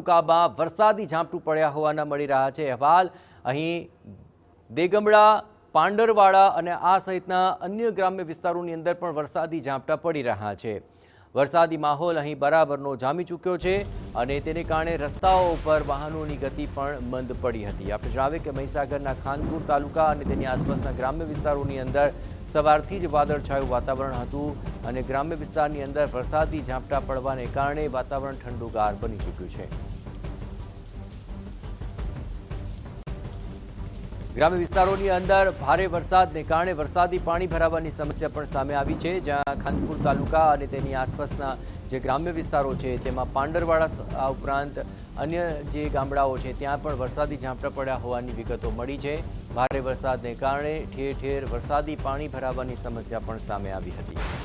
તાલુકામાં વરસાદી ઝાપટું પડ્યા હોવાના મળી રહ્યા છે અહેવાલ। અહીં દેગમડા, પાંડરવાડા અને આ સહિતના અન્ય ગ્રામ્ય વિસ્તારોની અંદર પણ વરસાદી ઝાપટા પડી રહ્યા છે। વરસાદી માહોલ અહીં બરાબરનો જામી ચૂક્યો છે અને તેને કારણે રસ્તાઓ ઉપર વાહનોની ગતિ પણ મંદ પડી હતી। આપણે જણાવીએ કે મહીસાગરના ખાનપુર તાલુકા અને તેની આસપાસના ગ્રામ્ય વિસ્તારોની અંદર સવારથી જ વાદળછાયું વાતાવરણ હતું અને ગ્રામ્ય વિસ્તારની અંદર વરસાદી ઝાપટા પડવાને કારણે વાતાવરણ ઠંડુગાર બની ચૂક્યું છે। ગ્રામ્ય વિસ્તારોની અંદર ભારે વરસાદને કારણે વરસાદી પાણી ભરાવાની સમસ્યા પણ સામે આવી છે, જ્યાં ખાનપુર તાલુકા અને તેની આસપાસના જે ગ્રામ્ય વિસ્તારો છે તેમાં પાંડરવાડા ઉપરાંત અન્ય જે ગામડાઓ છે ત્યાં પણ વરસાદી ઝાપટા પડ્યા હોવાની વિગતો મળી છે। ભારે વરસાદને કારણે ઠેર ઠેર વરસાદી પાણી ભરાવાની સમસ્યા પણ સામે આવી હતી।